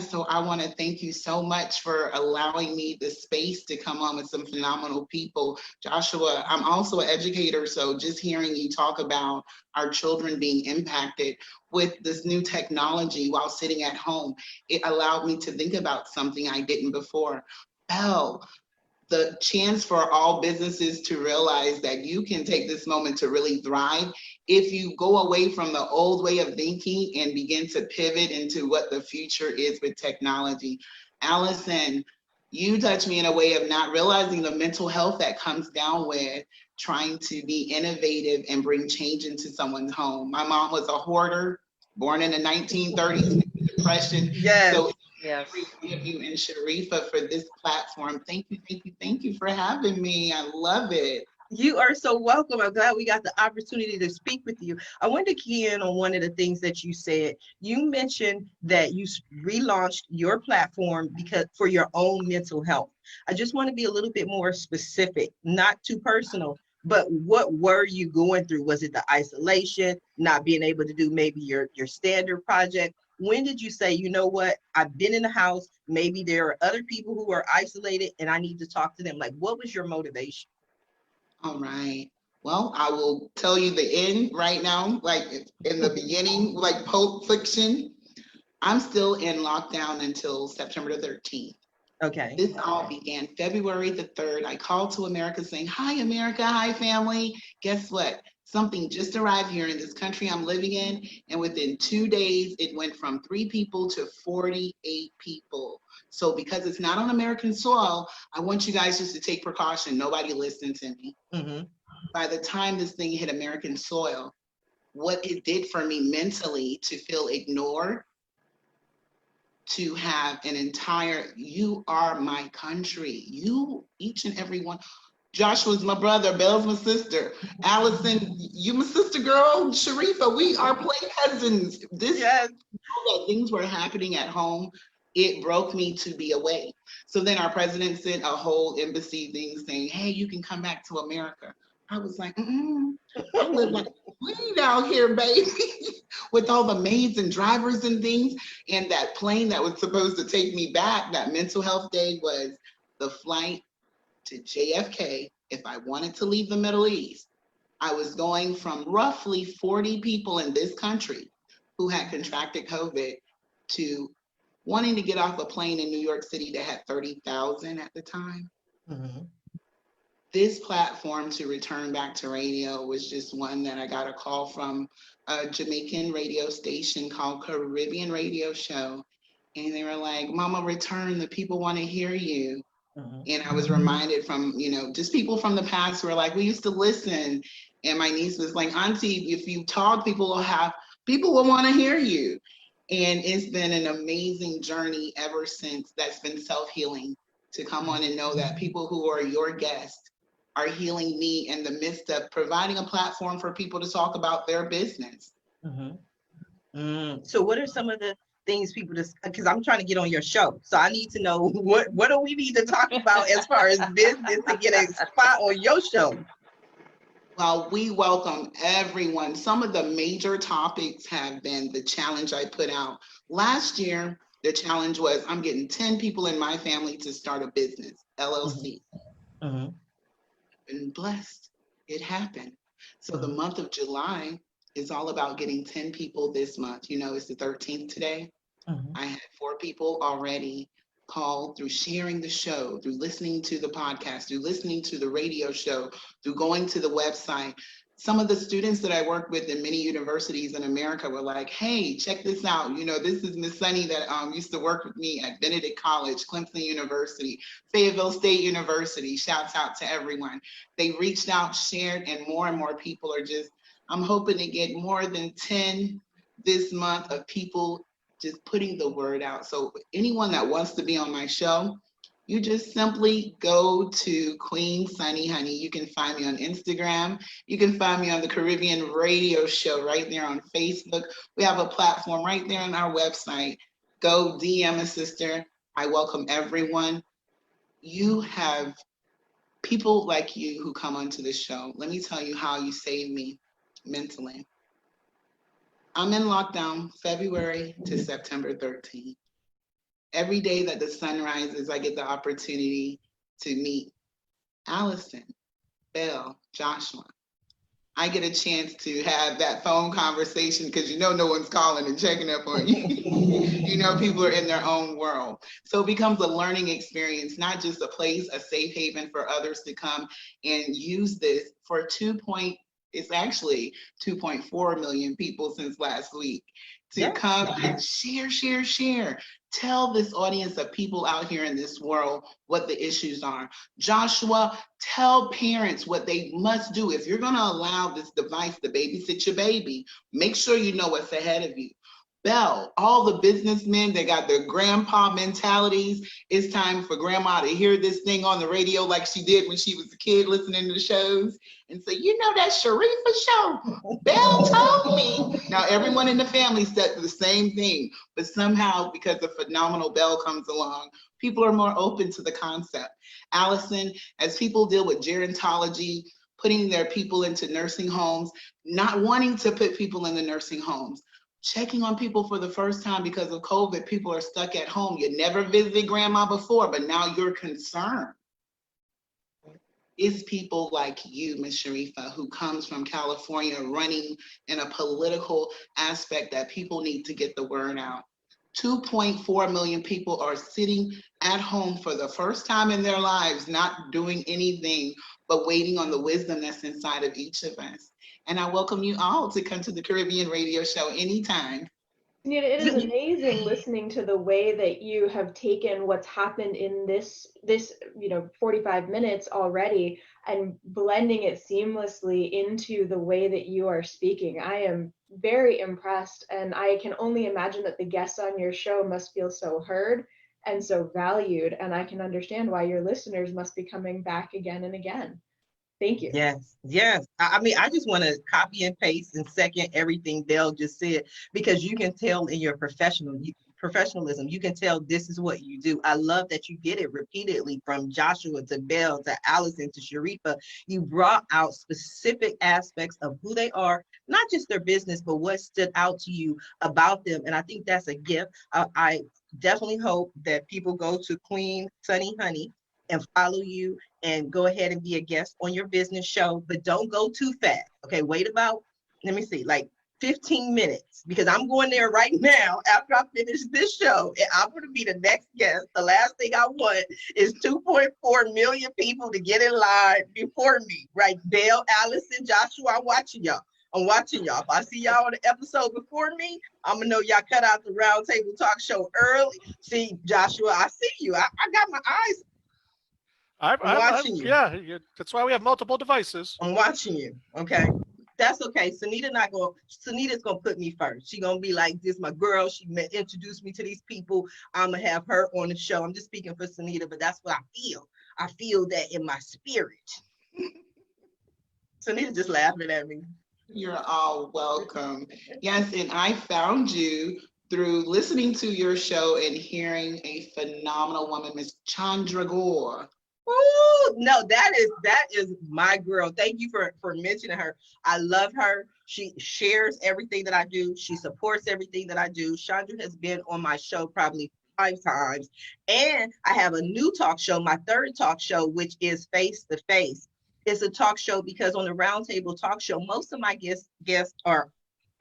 so I want to thank you so much for allowing me the space to come on with some phenomenal people. Joshua, I'm also an educator, so just hearing you talk about our children being impacted with this new technology while sitting at home, it allowed me to think about something I didn't before. Belle, the chance for all businesses to realize that you can take this moment to really thrive if you go away from the old way of thinking and begin to pivot into what the future is with technology. Allison, you touch me in a way of not realizing the mental health that comes down with trying to be innovative and bring change into someone's home. My mom was a hoarder, born in the 1930s, Depression. Yes. So Yes. Thank you and Sharifa for this platform. Thank you for having me. I love it. You are so welcome. I'm glad we got the opportunity to speak with you. I wanted to key in on one of the things that you said. You mentioned that you relaunched your platform because for your own mental health. I just want to be a little bit more specific, not too personal, but what were you going through? Was it the isolation, not being able to do maybe your standard project? When did you say, you know what, I've been in the house, maybe there are other people who are isolated and I need to talk to them? Like, what was your motivation? All right. Well, I will tell you the end right now, like in the beginning, like Pulp Fiction. I'm still in lockdown until September the 13th. Okay. This all began February the 3rd. I called to America saying, hi, America, hi, family. Guess what? Something just arrived here in this country I'm living in, and within 2 days, it went from 3 people to 48 people. So because it's not on American soil, I want you guys just to take precaution. Nobody listened to me. By the time this thing hit American soil, what it did for me mentally to feel ignored, to have an entire, you are my country. You, each and every one. Joshua's my brother, Belle's my sister. Allison, you my sister girl. Sharifa, we are play cousins. This, Yes. that things were happening at home, it broke me to be away. So then our president sent a whole embassy thing saying, hey, you can come back to America. I was like, I live like a queen out here, baby, with all the maids and drivers and things. And that plane that was supposed to take me back, that mental health day, was the flight to JFK. If I wanted to leave the Middle East, I was going from roughly 40 people in this country who had contracted COVID to wanting to get off a plane in New York City that had 30,000 at the time. This platform to return back to radio was just one that I got a call from a Jamaican radio station called Caribbean Radio Show. And they were like, Mama, return, the people want to hear you. And I was reminded from, just people from the past who were like, we used to listen. And my niece was like, Auntie, if you talk, people will want to hear you. And it's been an amazing journey ever since. That's been self-healing, to come on and know that people who are your guests are healing me in the midst of providing a platform for people to talk about their business. So what are some of the things people just, because I'm trying to get on your show, so I need to know what do we need to talk about as far as business to get a spot on your show? Well, we welcome everyone. Some of the major topics have been the challenge I put out. Last year, the challenge was I'm getting 10 people in my family to start a business, LLC. Been blessed. It happened. So the month of July is all about getting 10 people this month. It's the 13th today. I had 4 people already call through sharing the show, through listening to the podcast, through listening to the radio show, through going to the website. Some of the students that I work with in many universities in America were like, hey, check this out. This is Miss Sunny that used to work with me at Benedict College, Clemson University, Fayetteville State University. Shouts out to everyone. They reached out, shared, and more people are just, I'm hoping to get more than 10 this month of people just putting the word out. So anyone that wants to be on my show, you just simply go to Queen Sunny Honey. You can find me on Instagram. You can find me on the Caribbean Radio Show right there on Facebook. We have a platform right there on our website. Go DM a sister. I welcome everyone. You have people like you who come onto the show. Let me tell you how you saved me mentally. I'm in lockdown February to September 13th. Every day that the sun rises, I get the opportunity to meet Allison, Belle, Joshua. I get a chance to have that phone conversation because no one's calling and checking up on you. People are in their own world. So it becomes a learning experience, not just a place, a safe haven for others to come and use this for it's actually 2.4 million people since last week to come and share. Tell this audience of people out here in this world what the issues are. Joshua, tell parents what they must do. If you're going to allow this device to babysit your baby, make sure you know what's ahead of you. Belle, all the businessmen, they got their grandpa mentalities. It's time for grandma to hear this thing on the radio like she did when she was a kid listening to the shows and say, that Sharifa show, Belle told me. Now everyone in the family said the same thing, but somehow because the phenomenal Belle comes along, people are more open to the concept. Allison, as people deal with gerontology, putting their people into nursing homes, not wanting to put people in the nursing homes, checking on people for the first time because of COVID, people are stuck at home. You never visited grandma before, but now you're concerned. It's people like you, Ms. Sharifa, who comes from California running in a political aspect that people need to get the word out. 2.4 million people are sitting at home for the first time in their lives, not doing anything, but waiting on the wisdom that's inside of each of us. And I welcome you all to come to the Caribbean Radio Show anytime. Suneeta, it is amazing listening to the way that you have taken what's happened in this 45 minutes already and blending it seamlessly into the way that you are speaking. I am very impressed, and I can only imagine that the guests on your show must feel so heard and so valued, and I can understand why your listeners must be coming back again and again. Thank you. Yes, yes. I mean, I just want to copy and paste and second everything Belle just said, because you can tell in your professionalism, you can tell this is what you do. I love that you did it repeatedly, from Joshua to Belle to Allison to Sharifa. You brought out specific aspects of who they are, not just their business, but what stood out to you about them. And I think that's a gift. I definitely hope that people go to Queen Sunny Honey and follow you and go ahead and be a guest on your business show, but don't go too fast. Okay, wait about, let me see, like 15 minutes, because I'm going there right now after I finish this show, and I'm going to be the next guest. The last thing I want is 2.4 million people to get in line before me, right? Belle, Allison, Joshua, I'm watching y'all. If I see y'all on the episode before me, I'm gonna know y'all cut out the round table talk show early. See, Joshua, I see you. I got my eyes. I'm watching you. Yeah, that's why we have multiple devices. I'm watching you. Okay. That's okay. Sunita's gonna put me first. She gonna be like, this my girl. She introduced me to these people. I'm gonna have her on the show. I'm just speaking for Suneeta, but that's what I feel. I feel that in my spirit. Suneeta just laughing at me. You're all welcome. Yes, and I found you through listening to your show and hearing a phenomenal woman, Miss Chandra Gore. Oh no, that is my girl. Thank you for mentioning her. I love her. She shares everything that I do. She supports everything that I do. Chandra has been on my show probably 5 times, and I have a new talk show, my third talk show, which is Face to Face. It's a talk show because on the Roundtable Talk Show, most of my guests are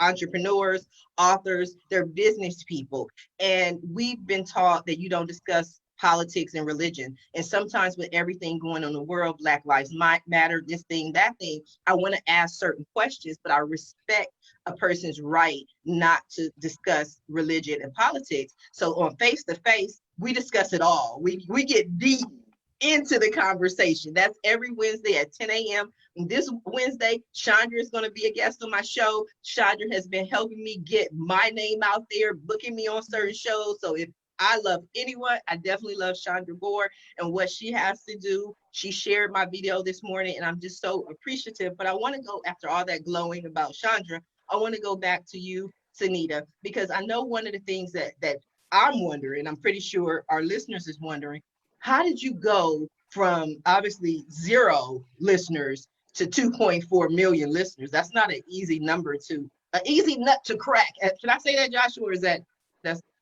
entrepreneurs, authors, they're business people, and we've been taught that you don't discuss politics and religion. And sometimes with everything going on in the world, Black Lives Matter, this thing, that thing, I want to ask certain questions, but I respect a person's right not to discuss religion and politics. So on Face to Face, we discuss it all. We get deep into the conversation. That's every Wednesday at 10 a.m. This Wednesday, Chandra is going to be a guest on my show. Chandra has been helping me get my name out there, booking me on certain shows. So if I love anyone, I definitely love Chandra Gore and what she has to do. She shared my video this morning, and I'm just so appreciative. But I want to go, after all that glowing about Chandra, I want to go back to you, Suneeta, because I know one of the things that I'm wondering, I'm pretty sure our listeners is wondering, how did you go from obviously 0 listeners to 2.4 million listeners? That's not an easy number an easy nut to crack. Should I say that, Joshua, or is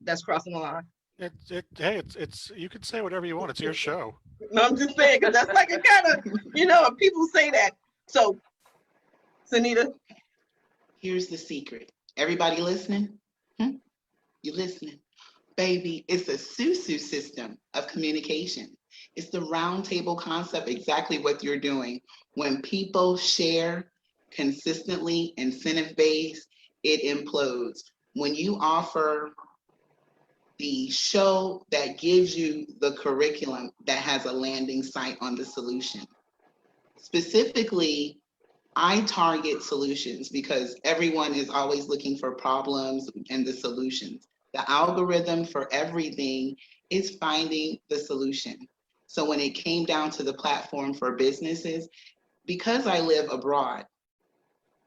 that's crossing the line? It's you can say whatever you want. It's your show. No, I'm just saying, because that's like a kind of, people say that. So, Suneeta. Here's the secret. Everybody listening? You listening? Baby, it's a SUSU system of communication. It's the round table concept, exactly what you're doing. When people share consistently, incentive-based, it implodes. When you offer the show that gives you the curriculum that has a landing site on the solution. Specifically, I target solutions because everyone is always looking for problems and the solutions. The algorithm for everything is finding the solution. So when it came down to the platform for businesses, because I live abroad,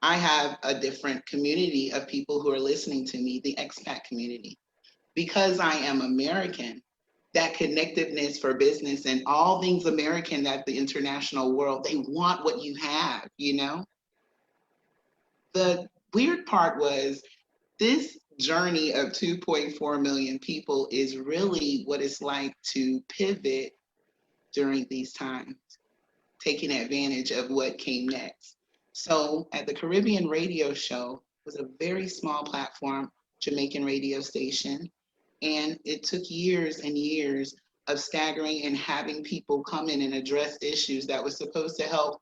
I have a different community of people who are listening to me, the expat community. Because I am American, that connectiveness for business and all things American, that the international world, they want what you have, The weird part was this journey of 2.4 million people is really what it's like to pivot during these times, taking advantage of what came next. So at the Caribbean Radio Show was a very small platform, Jamaican radio station. And it took years and years of staggering and having people come in and address issues that was supposed to help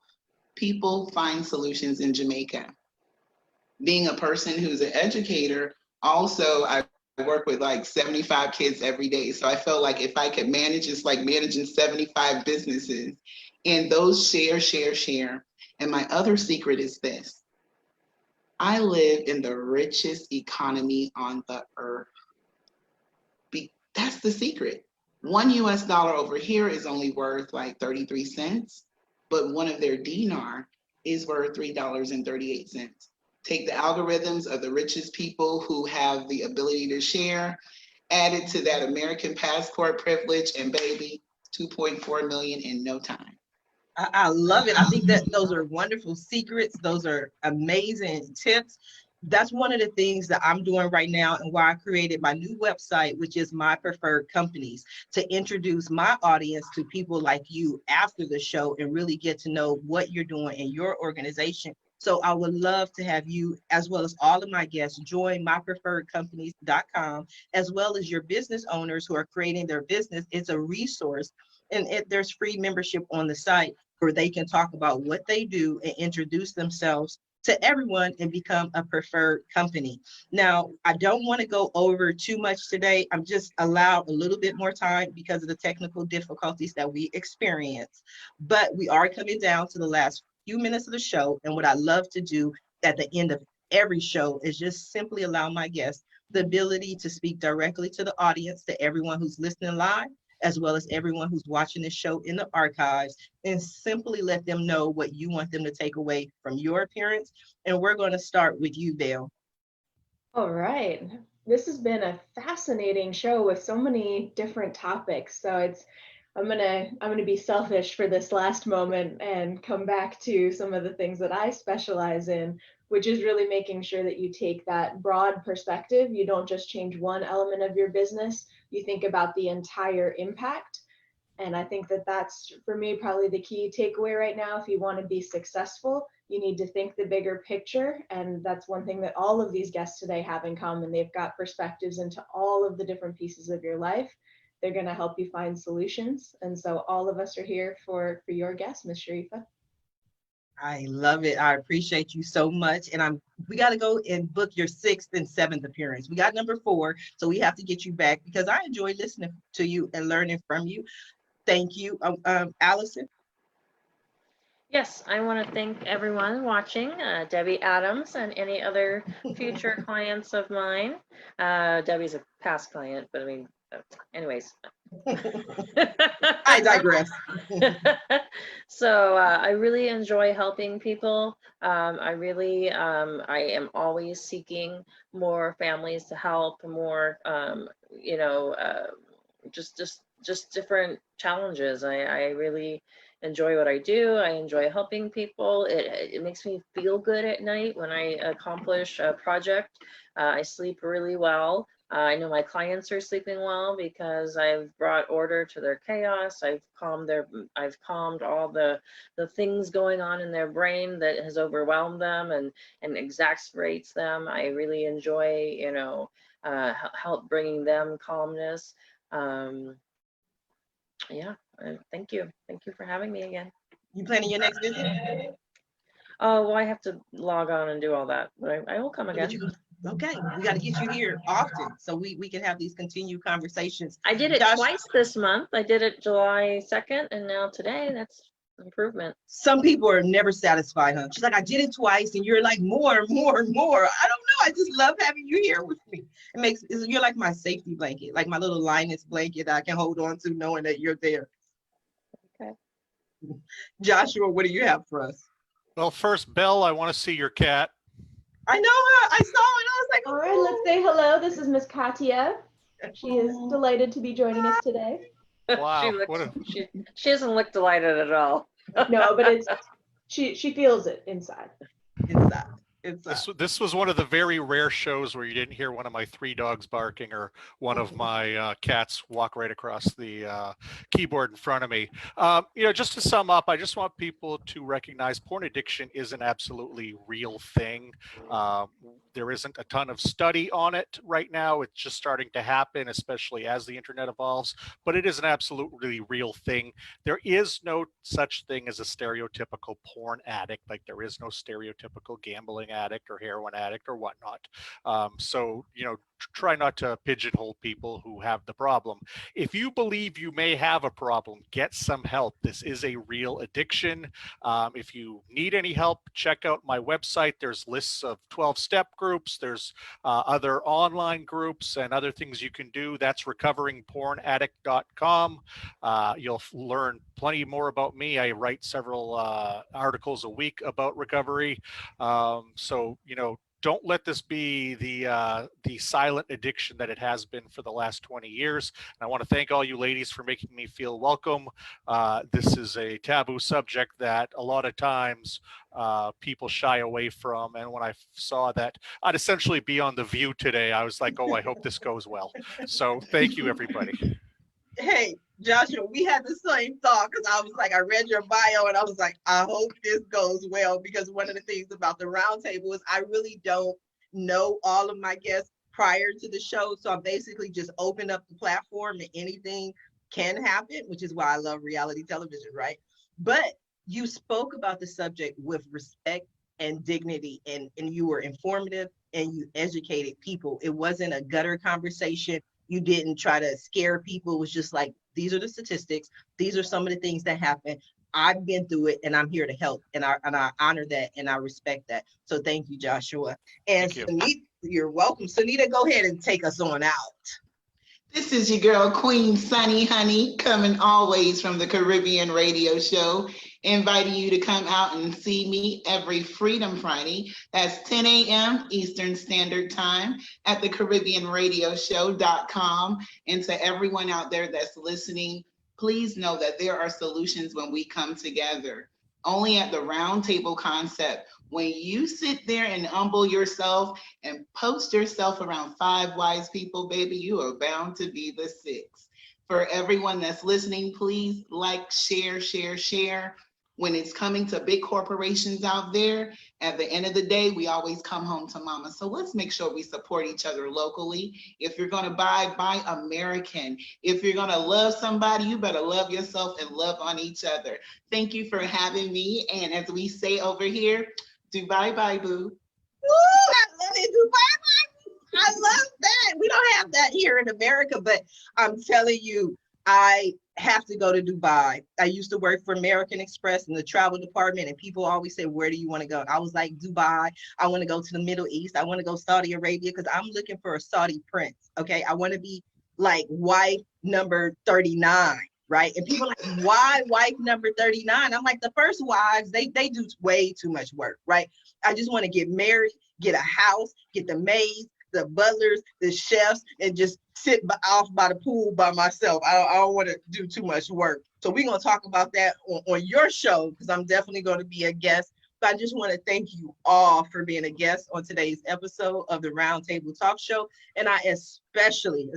people find solutions in Jamaica. being a person who's an educator, also I work with like 75 kids every day. So I felt like if I could manage, it's like managing 75 businesses, and those share. And my other secret is this: I live in the richest economy on the earth. That's the secret. $1 over here is only worth like 33 cents, but one of their dinar is worth $3.38. Take the algorithms of the richest people who have the ability to share, add it to that American passport privilege, and baby, 2.4 million in no time. I love it. I think that those are wonderful secrets. Those are amazing tips. That's one of the things that I'm doing right now, and why I created my new website, which is My Preferred Companies, to introduce my audience to people like you after the show and really get to know what you're doing in your organization. So I would love to have you, as well as all of my guests, join mypreferredcompanies.com, as well as your business owners who are creating their business. It's a resource, and there's free membership on the site where they can talk about what they do and introduce themselves to everyone and become a preferred company. Now, I don't want to go over too much today. I'm just allowed a little bit more time because of the technical difficulties that we experience. But we are coming down to the last few minutes of the show. And what I love to do at the end of every show is just simply allow my guests the ability to speak directly to the audience, to everyone who's listening live, as well as everyone who's watching this show in the archives, and simply let them know what you want them to take away from your appearance. And we're going to start with you, Belle. All right. This has been a fascinating show with so many different topics. So I'm gonna be selfish for this last moment and come back to some of the things that I specialize in, which is really making sure that you take that broad perspective. You don't just change one element of your business, you think about the entire impact. And I think that that's, for me, probably the key takeaway right now. If you want to be successful, you need to think the bigger picture. And that's one thing that all of these guests today have in common. They've got perspectives into all of the different pieces of your life. They're going to help you find solutions. And so all of us are here for your guest, Ms. Sharifa. I love it. I appreciate you so much. And we got to go and book your 6th and 7th appearance. We got number 4, so we have to get you back because I enjoy listening to you and learning from you. Thank you. Allison? Yes, I want to thank everyone watching, Debbie Adams and any other future clients of mine. Debbie's a past client, but I mean, anyways. I digress. So I really enjoy helping people. I am always seeking more families to help, more, just different challenges. I really enjoy what I do. I enjoy helping people. It makes me feel good at night when I accomplish a project. I sleep really well. I know my clients are sleeping well because I've brought order to their chaos. I've calmed all the things going on in their brain that has overwhelmed them and exasperates them. I really enjoy, help bringing them calmness. Yeah, thank you for having me again. You planning your next visit? Oh, well, I have to log on and do all that, but I will come again. Okay, we got to get you here often so we can have these continued conversations. I did it twice this month. I did it July 2nd and now today. That's improvement. Some people are never satisfied, huh? She's like, I did it twice, and you're like, more. I don't know. I just love having you here with me. You're like my safety blanket, like my little Linus blanket that I can hold on to knowing that you're there. Okay. Joshua, what do you have for us? Well, first, Belle, I want to see your cat. I know her. I saw it. I was like, all right, let's say hello. This is Miss Katia. She is delighted to be joining us today. Wow. She doesn't look delighted at all. No, but she feels it inside. This was one of the very rare shows where you didn't hear one of my 3 dogs barking or one of my cats walk right across the keyboard in front of me. Just to sum up, I just want people to recognize porn addiction is an absolutely real thing. There isn't a ton of study on it right now. It's just starting to happen, especially as the internet evolves, but it is an absolutely real thing. There is no such thing as a stereotypical porn addict, like there is no stereotypical gambling addict or heroin addict or whatnot. So, try not to pigeonhole people who have the problem. If you believe you may have a problem, get some help. This is a real addiction. If you need any help, check out my website. There's lists of 12-step groups. There's other online groups and other things you can do. That's recoveringpornaddict.com. You'll learn plenty more about me. I write several articles a week about recovery. So, don't let this be the silent addiction that it has been for the last 20 years. And I want to thank all you ladies for making me feel welcome. This is a taboo subject that a lot of times people shy away from. And when I saw that I'd essentially be on The View today, I was like, oh, I hope this goes well. So thank you, everybody. Hey, Joshua, we had the same thought because I was like, I read your bio and I was like, I hope this goes well, because one of the things about the roundtable is I really don't know all of my guests prior to the show. So I basically just open up the platform and anything can happen, which is why I love reality television, right? But you spoke about the subject with respect and dignity, and you were informative and you educated people. It wasn't a gutter conversation. You didn't try to scare people. It was just like, these are the statistics. These are some of the things that happen. I've been through it and I'm here to help. And I honor that and I respect that. So thank you, Joshua. And Thank you. Suneeta, you're welcome. Suneeta, go ahead and take us on out. This is your girl, Queen Sunny Honey, coming always from the Caribbean Radio Show, inviting you to come out and see me every Freedom Friday. That's 10 a.m. Eastern Standard Time at the CaribbeanRadioShow.com. And to everyone out there that's listening, please know that there are solutions when we come together. Only at the roundtable concept, when you sit there and humble yourself and post yourself around 5 wise people, baby, you are bound to be the 6. For everyone that's listening, please like, share, share, share. When it's coming to big corporations out there, at the end of the day, we always come home to mama. So let's make sure we support each other locally. If you're going to buy American. If you're going to love somebody, you better love yourself and love on each other. Thank you for having me. And as we say over here, Dubai, bye, boo. Woo, I love it. Dubai. I love that. We don't have that here in America, but I'm telling you, I have to go to Dubai. I used to work for American Express in the travel department, and people always say, where do you want to go? I was like, Dubai. I want to go to the Middle East. I want to go Saudi Arabia because I'm looking for a Saudi prince. Okay. I want to be like wife number 39. Right. And people are like, why wife number 39? I'm like, the first wives, they do way too much work. Right. I just want to get married, get a house, get the maids, the butlers, the chefs, and just sit off by the pool by myself. I don't want to do too much work. So we're going to talk about that on your show, because I'm definitely going to be a guest. But I just want to thank you all for being a guest on today's episode of the Roundtable Talk Show. And I especially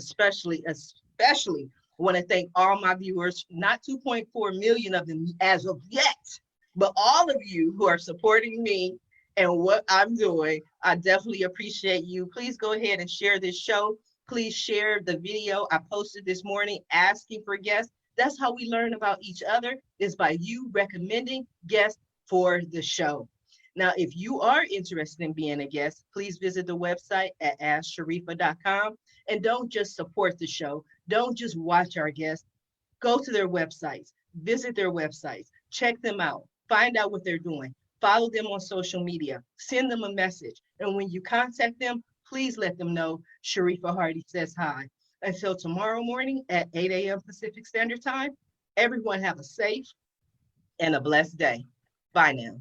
want to thank all my viewers, not 2.4 million of them as of yet, but all of you who are supporting me and what I'm doing. I definitely appreciate you. Please go ahead and share this show. Please share the video I posted this morning asking for guests. That's how we learn about each other, is by you recommending guests for the show. Now, if you are interested in being a guest, please visit the website at asksharifa.com, and don't just support the show. Don't just watch our guests. Go to their websites, visit their websites, check them out, find out what they're doing. Follow them on social media, send them a message. And when you contact them, please let them know Sharifa Hardy says hi. Until tomorrow morning at 8 a.m. Pacific Standard Time, everyone have a safe and a blessed day. Bye now.